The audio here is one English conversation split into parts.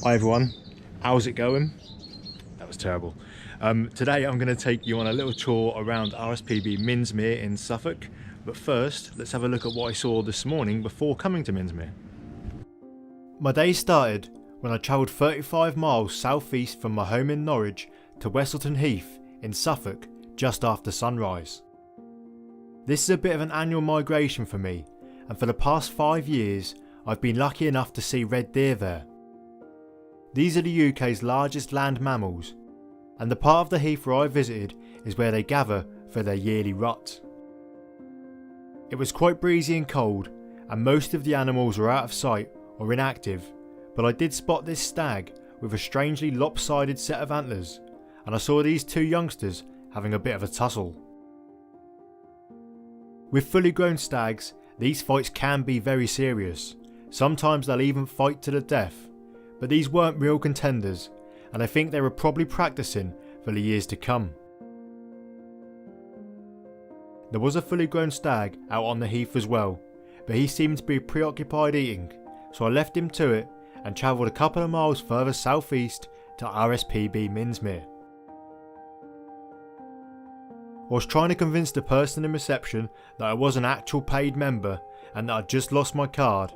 Hi everyone, how's it going? That was terrible. Today I'm going to take you on a little tour around RSPB Minsmere in Suffolk, but first let's have a look at what I saw this morning before coming to Minsmere. My day started when I travelled 35 miles southeast from my home in Norwich to Westleton Heath in Suffolk just after sunrise. This is a bit of an annual migration for me, and for the past 5 years I've been lucky enough to see red deer there. These are the UK's largest land mammals, and the part of the heath where I visited is where they gather for their yearly rut. It was quite breezy and cold, and most of the animals were out of sight or inactive, but I did spot this stag with a strangely lopsided set of antlers, and I saw these two youngsters having a bit of a tussle. With fully grown stags, these fights can be very serious. Sometimes they'll even fight to the death, but these weren't real contenders, and I think they were probably practicing for the years to come. There was a fully grown stag out on the heath as well, but he seemed to be preoccupied eating, so I left him to it and travelled a couple of miles further southeast to RSPB Minsmere. I was trying to convince the person in reception that I was an actual paid member and that I'd just lost my card.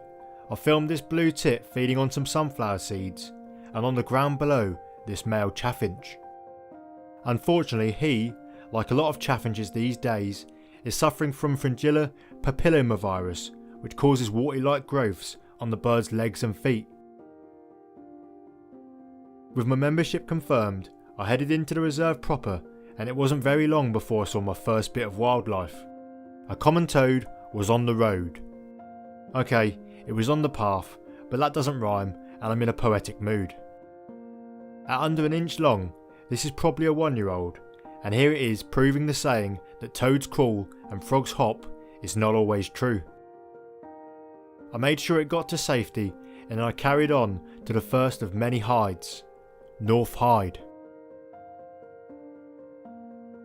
I filmed this blue tit feeding on some sunflower seeds, and on the ground below this male chaffinch. Unfortunately he, like a lot of chaffinches these days, is suffering from fringilla papillomavirus, which causes warty-like growths on the bird's legs and feet. With my membership confirmed, I headed into the reserve proper, and it wasn't very long before I saw my first bit of wildlife. A common toad was on the road. Okay, it was on the path, but that doesn't rhyme and I'm in a poetic mood. At under an inch long, this is probably a 1-year-old, and here it is proving the saying that toads crawl and frogs hop is not always true. I made sure it got to safety, and I carried on to the first of many hides, North Hyde.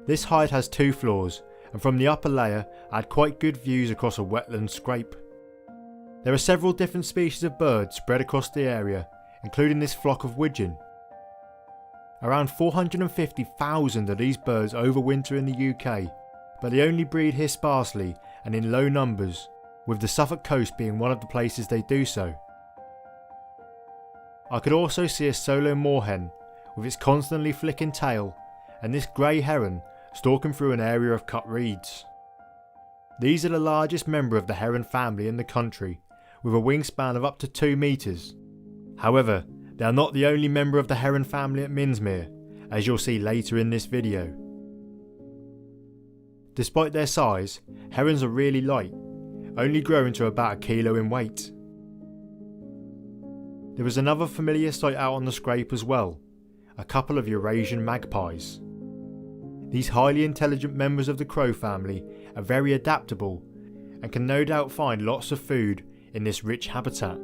This hide has 2 floors, and from the upper layer I had quite good views across a wetland scrape. There are several different species of birds spread across the area, including this flock of widgeon. Around 450,000 of these birds overwinter in the UK, but they only breed here sparsely and in low numbers, with the Suffolk coast being one of the places they do so. I could also see a solo moorhen, with its constantly flicking tail, and this grey heron stalking through an area of cut reeds. These are the largest member of the heron family in the country, with a wingspan of up to 2 metres. However, they are not the only member of the heron family at Minsmere, as you'll see later in this video. Despite their size, herons are really light, only growing to about 1 kilo in weight. There was another familiar sight out on the scrape as well, a couple of Eurasian magpies. These highly intelligent members of the crow family are very adaptable and can no doubt find lots of food in this rich habitat.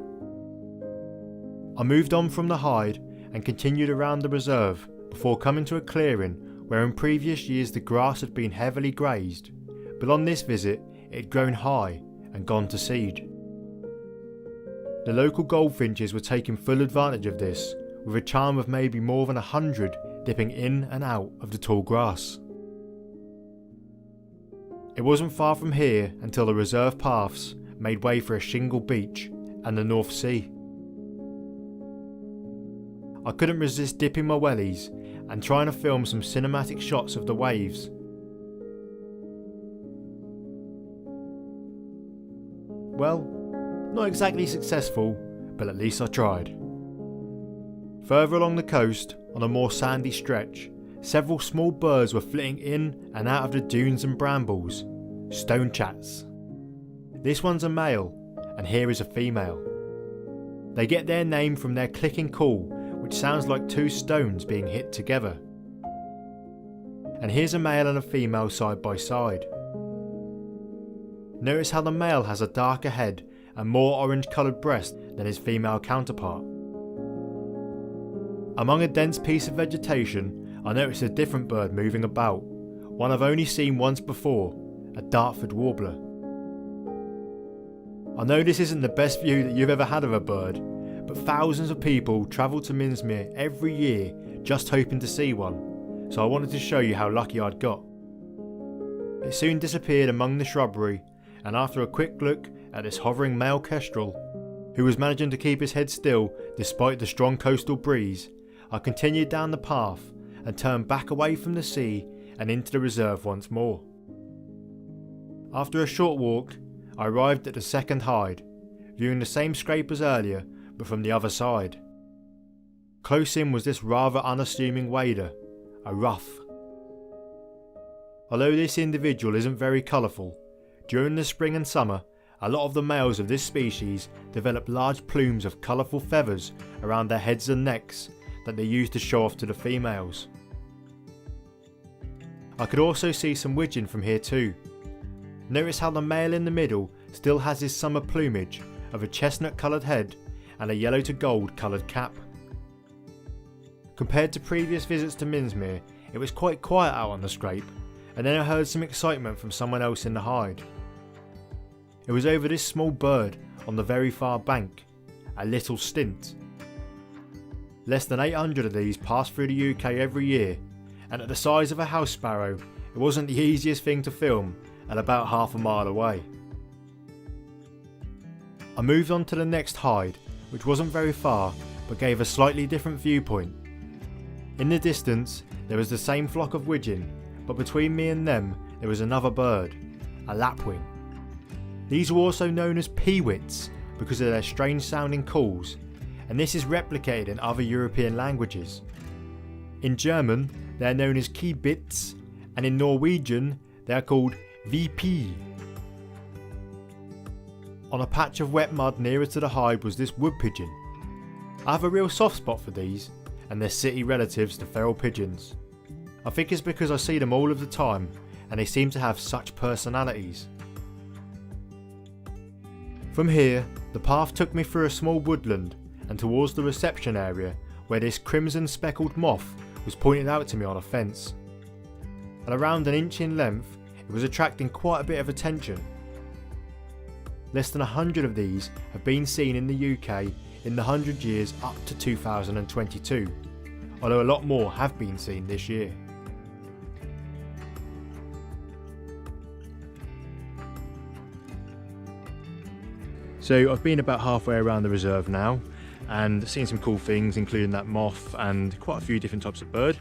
I moved on from the hide and continued around the reserve before coming to a clearing where in previous years the grass had been heavily grazed, but on this visit it had grown high and gone to seed. The local goldfinches were taking full advantage of this, with a charm of maybe more than 100 dipping in and out of the tall grass. It wasn't far from here until the reserve paths made way for a shingle beach and the North Sea. I couldn't resist dipping my wellies and trying to film some cinematic shots of the waves. Well, not exactly successful, but at least I tried. Further along the coast, on a more sandy stretch, several small birds were flitting in and out of the dunes and brambles. Stonechats. This one's a male, and here is a female. They get their name from their clicking call, which sounds like 2 stones being hit together. And here's a male and a female side by side. Notice how the male has a darker head and more orange coloured breast than his female counterpart. Among a dense piece of vegetation, I noticed a different bird moving about, one I've only seen once before, a Dartford warbler. I know this isn't the best view that you've ever had of a bird, but thousands of people travel to Minsmere every year just hoping to see one, so I wanted to show you how lucky I'd got. It soon disappeared among the shrubbery, and after a quick look at this hovering male kestrel, who was managing to keep his head still despite the strong coastal breeze, I continued down the path and turned back away from the sea and into the reserve once more. After a short walk, I arrived at the second hide, viewing the same scrape as earlier but from the other side. Close in was this rather unassuming wader, a ruff. Although this individual isn't very colourful, during the spring and summer a lot of the males of this species develop large plumes of colourful feathers around their heads and necks that they use to show off to the females. I could also see some widgeon from here too. Notice how the male in the middle still has his summer plumage of a chestnut coloured head and a yellow to gold coloured cap. Compared to previous visits to Minsmere, it was quite quiet out on the scrape, and then I heard some excitement from someone else in the hide. It was over this small bird on the very far bank, a little stint. Less than 800 of these pass through the UK every year, and at the size of a house sparrow, it wasn't the easiest thing to film at about half a mile away. I moved on to the next hide, which wasn't very far but gave a slightly different viewpoint. In the distance there was the same flock of widgeon, but between me and them there was another bird, a lapwing. These were also known as peewits because of their strange sounding calls, and this is replicated in other European languages. In German they are known as kiebitz, and in Norwegian they are called VP. On a patch of wet mud nearer to the hide was this wood pigeon. I have a real soft spot for these and their city relatives, the feral pigeons. I think it's because I see them all of the time and they seem to have such personalities. From here, the path took me through a small woodland and towards the reception area where this crimson speckled moth was pointed out to me on a fence. At around an inch in length, it was attracting quite a bit of attention. Less than 100 of these have been seen in the UK in the 100 years up to 2022, although a lot more have been seen this year. So I've been about halfway around the reserve now and seen some cool things, including that moth and quite a few different types of bird.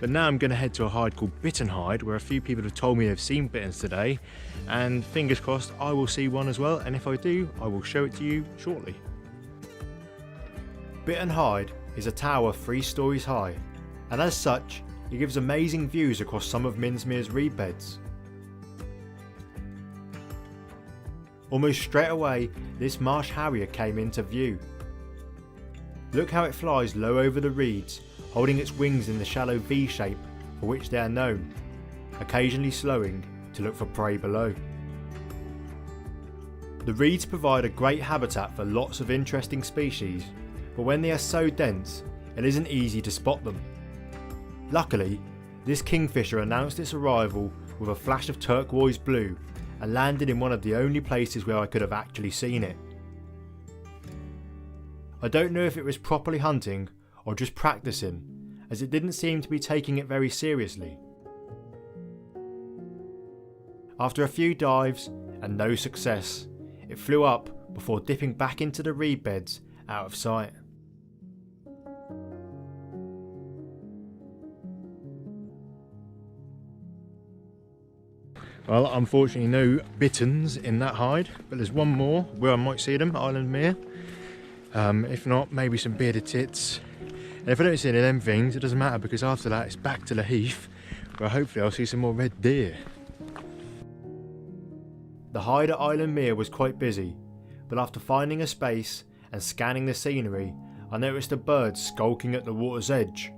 But now I'm going to head to a hide called Bittern Hide, where a few people have told me they've seen bitterns today, and fingers crossed I will see one as well, and if I do, I will show it to you shortly. Bittern Hide is a tower 3 stories high, and as such it gives amazing views across some of Minsmere's reed beds. Almost straight away this marsh harrier came into view. Look how it flies low over the reeds, holding its wings in the shallow V shape for which they are known, occasionally slowing to look for prey below. The reeds provide a great habitat for lots of interesting species, but when they are so dense it isn't easy to spot them. Luckily, this kingfisher announced its arrival with a flash of turquoise blue and landed in one of the only places where I could have actually seen it. I don't know if it was properly hunting or just practicing, as it didn't seem to be taking it very seriously. After a few dives and no success, it flew up before dipping back into the reed beds out of sight. Well, unfortunately no bitterns in that hide, but there's one more where I might see them, Island Mere. If not, maybe some bearded tits. And if I don't see any of them things, it doesn't matter, because after that it's back to the heath, where hopefully I'll see some more red deer. The hide at Island Mere was quite busy, but after finding a space and scanning the scenery, I noticed a bird skulking at the water's edge.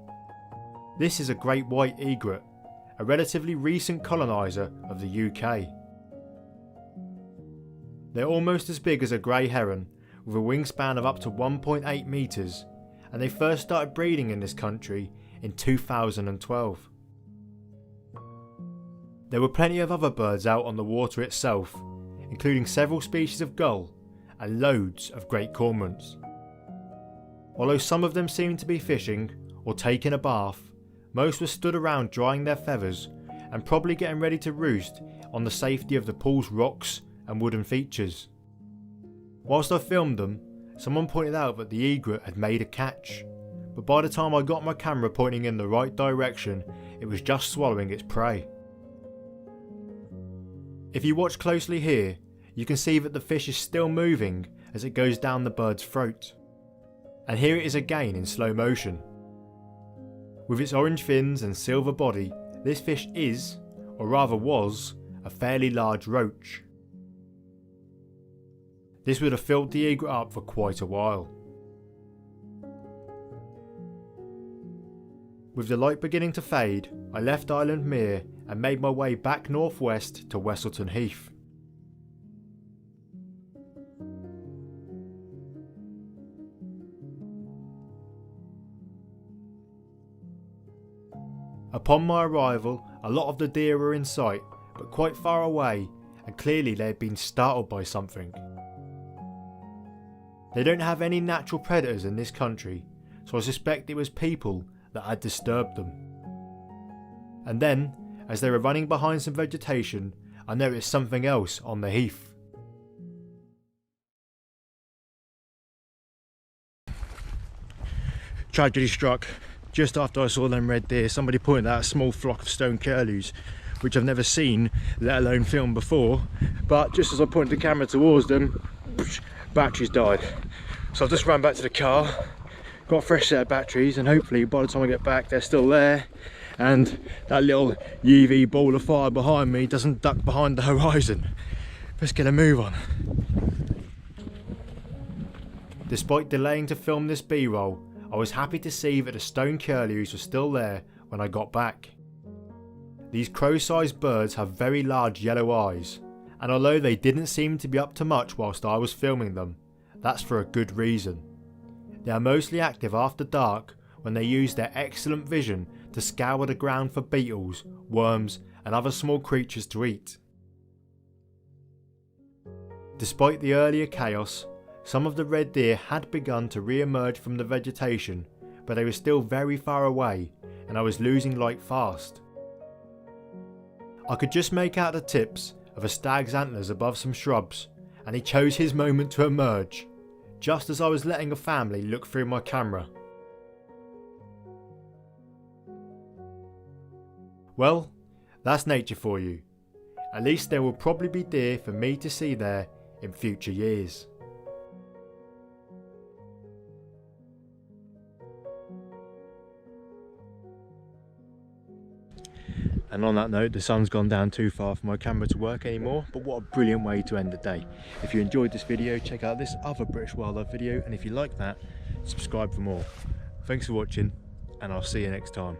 This is a great white egret, a relatively recent coloniser of the UK. They're almost as big as a grey heron, with a wingspan of up to 1.8 metres, and they first started breeding in this country in 2012. There were plenty of other birds out on the water itself, including several species of gull and loads of great cormorants. Although some of them seemed to be fishing or taking a bath, most were stood around drying their feathers and probably getting ready to roost on the safety of the pool's rocks and wooden features. Whilst I filmed them, someone pointed out that the egret had made a catch, but by the time I got my camera pointing in the right direction, it was just swallowing its prey. If you watch closely here, you can see that the fish is still moving as it goes down the bird's throat. And here it is again in slow motion. With its orange fins and silver body, this fish is, or rather was, a fairly large roach. This would have filled the egret up for quite a while. With the light beginning to fade, I left Island Mere and made my way back northwest to Westleton Heath. Upon my arrival, a lot of the deer were in sight, but quite far away, and clearly they had been startled by something. They don't have any natural predators in this country, so I suspect it was people that had disturbed them. And then, as they were running behind some vegetation, I noticed something else on the heath. Tragedy struck. Just after I saw them red deer, somebody pointed out a small flock of stone curlews, which I've never seen, let alone filmed before. But just as I pointed the camera towards them, batteries died. So I've just ran back to the car, got a fresh set of batteries, and hopefully by the time I get back they're still there, and that little UV ball of fire behind me doesn't duck behind the horizon. Let's get a move on. Despite delaying to film this B-roll, I was happy to see that the stone curlews were still there when I got back. These crow-sized birds have very large yellow eyes, and although they didn't seem to be up to much whilst I was filming them, that's for a good reason. They are mostly active after dark when they use their excellent vision to scour the ground for beetles, worms and other small creatures to eat. Despite the earlier chaos, some of the red deer had begun to re-emerge from the vegetation, but they were still very far away and I was losing light fast. I could just make out the tips of a stag's antlers above some shrubs, and he chose his moment to emerge, just as I was letting a family look through my camera. Well, that's nature for you. At least there will probably be deer for me to see there in future years. And on that note, the sun's gone down too far for my camera to work anymore, but what a brilliant way to end the day. If you enjoyed this video, check out this other British wildlife video, and if you like that, subscribe for more. Thanks for watching, and I'll see you next time.